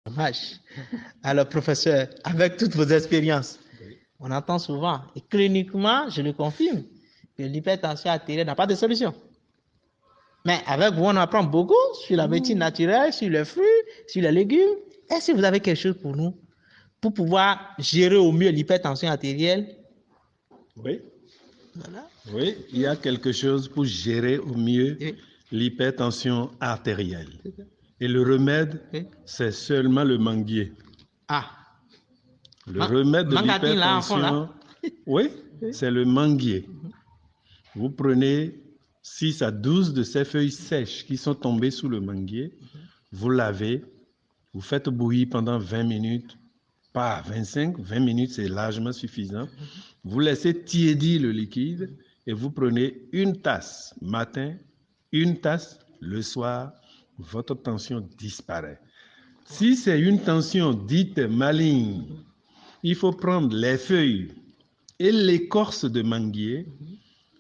Dommage. Alors, professeur, avec toutes vos expériences, Oui. on entend souvent, et cliniquement, je le confirme, que l'hypertension artérielle n'a pas de solution. Mais avec vous, on apprend beaucoup sur la médecine naturelle, sur les fruits, sur les légumes. Est-ce que vous avez quelque chose pour nous, pour pouvoir gérer au mieux l'hypertension artérielle? Oui. Voilà. Oui, il y a quelque chose pour gérer au mieux Oui. l'hypertension artérielle. Et le remède, Oui. c'est seulement le manguier. Ah, Le remède de mangatine là, en fond l'hypertension, là. oui, c'est le manguier. Vous prenez 6 à 12 de ces feuilles sèches qui sont tombées sous le manguier, vous lavez, vous faites bouillir pendant 20 minutes, pas 25, 20 minutes c'est largement suffisant. Vous laissez tiédir le liquide et vous prenez une tasse matin, une tasse le soir, votre tension disparaît. Si c'est une tension dite maligne, il faut prendre les feuilles et l'écorce de manguier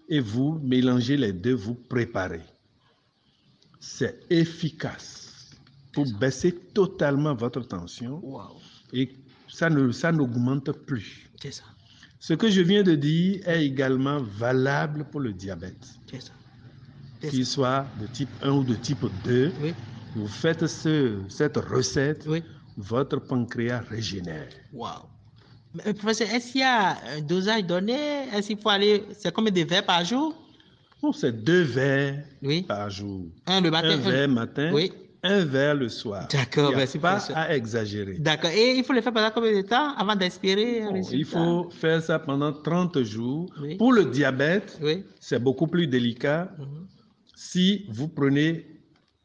et vous mélangez les deux, vous préparez. C'est efficace pour baisser totalement votre tension Wow. et ça n'augmente plus. C'est ça. Ce que je viens de dire est également valable pour le diabète. C'est ça. Qu'il soit de type 1 ou de type 2, Oui. vous faites cette recette, Oui. votre pancréas régénère. Wow. Mais, professeur, est-ce qu'il y a un dosage donné? Est-ce qu'il faut aller, c'est combien de verres par jour? Bon, c'est 2 verres Oui. par jour. Un le matin. Un verre matin, Oui. un verre le soir. D'accord, Il n'y a merci, pas professeur. à exagérer. D'accord. Et il faut le faire pendant combien de temps avant d'espérer un Bon, résultat? il faut faire ça pendant 30 jours. Oui. Pour le diabète, Oui. c'est beaucoup plus délicat. Si vous prenez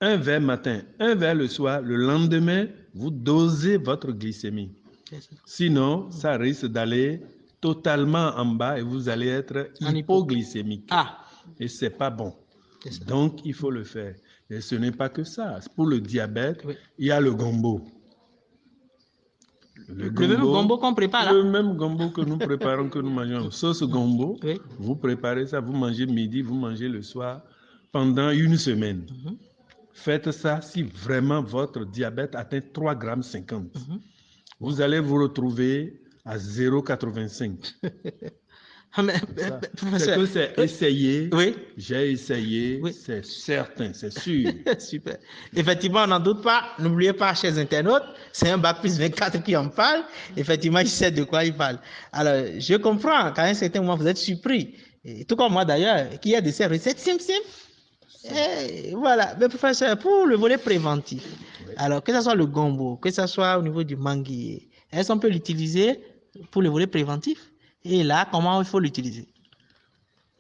un verre matin, un verre le soir, le lendemain, vous dosez votre glycémie. Sinon, ça risque d'aller totalement en bas et vous allez être hypoglycémique. Ah. Et c'est pas bon. Donc, il faut le faire. Et ce n'est pas que ça. Pour le diabète, Oui. il y a le gombo. Le même gombo qu'on prépare là? Le même gombo que nous préparons, que nous mangeons. Sauce gombo, Oui. vous préparez ça, vous mangez midi, vous mangez le soir pendant une semaine. Faites ça si vraiment votre diabète atteint 3,50 g. Vous allez vous retrouver à 0,85. C'est que c'est essayé. Oui. J'ai essayé. Oui. C'est certain, c'est sûr. Super. Effectivement, on n'en doute pas. N'oubliez pas, chers internautes, c'est un bac plus 24 qui en parle. Effectivement, il sait de quoi il parle. Alors, je comprends qu'à un certain moment, vous êtes surpris, et tout comme moi d'ailleurs, qu'il y a de ces recettes simples. Et voilà. Mais professeur, pour le volet préventif, oui. Alors que ce soit le gombo, que ce soit au niveau du manguier, est-ce qu'on peut l'utiliser pour le volet préventif? Et là, comment il faut l'utiliser?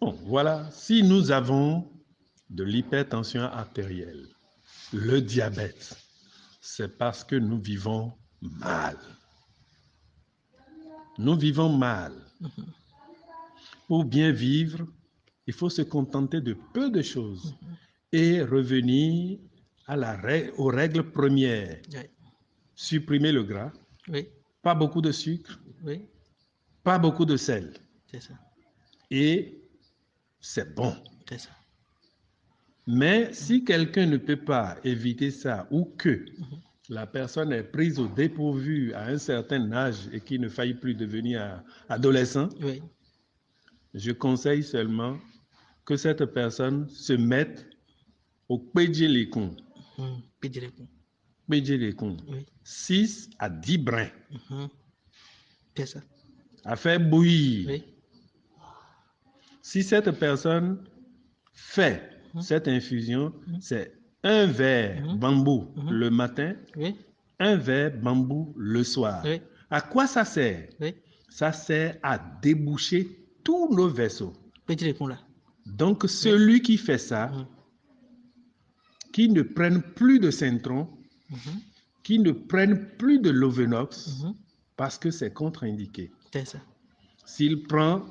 Bon, voilà. Si nous avons de l'hypertension artérielle, le diabète, c'est parce que nous vivons mal. Nous vivons mal. Pour bien vivre, il faut se contenter de peu de choses et revenir aux règles premières. Oui. Supprimer le gras, oui. Pas beaucoup de sucre, oui. Pas beaucoup de sel. C'est ça. Et c'est bon. C'est ça. Mais si quelqu'un ne peut pas éviter ça ou que la personne est prise au dépourvu à un certain âge et qu'il ne faille plus devenir adolescent, oui. Je conseille seulement que cette personne se mette au pédjelécon. Pédjelécon. Oui. 6 à 10 brins. C'est ça. À faire bouillir. Oui. Si cette personne fait cette infusion, c'est un verre bambou le matin, oui. Un verre bambou le soir. Oui. À quoi ça sert? Oui. Ça sert à déboucher tous nos vaisseaux. Donc, celui qui fait ça, qui ne prenne plus de Centron, qui ne prenne plus de Lovenox, parce que c'est contre-indiqué. C'est ça. S'il prend,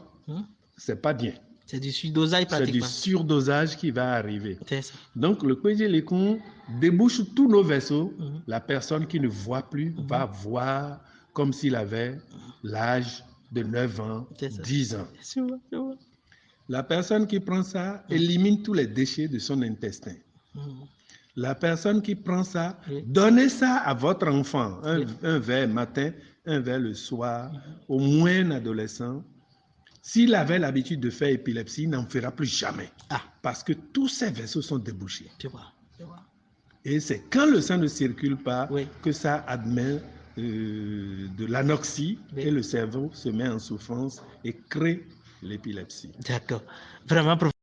c'est pas bien. C'est du surdosage pratiquement. C'est du surdosage qui va arriver. C'est ça. Donc, le pédjelécon débouche tous nos vaisseaux. La personne qui ne voit plus va voir comme s'il avait l'âge de 9 ans, 10 ans. C'est vrai. La personne qui prend ça élimine tous les déchets de son intestin. La personne qui prend ça, Oui. donnez ça à votre enfant, un verre matin, un verre le soir, au moins un adolescent. S'il avait l'habitude de faire épilepsie, il n'en fera plus jamais. Ah. Parce que tous ces vaisseaux sont débouchés. Tu vois, tu vois. Et c'est quand le sang ne circule pas Oui. que ça admet de l'anoxie Oui. et le cerveau se met en souffrance et crée l'épilepsie. D'accord. Vraiment,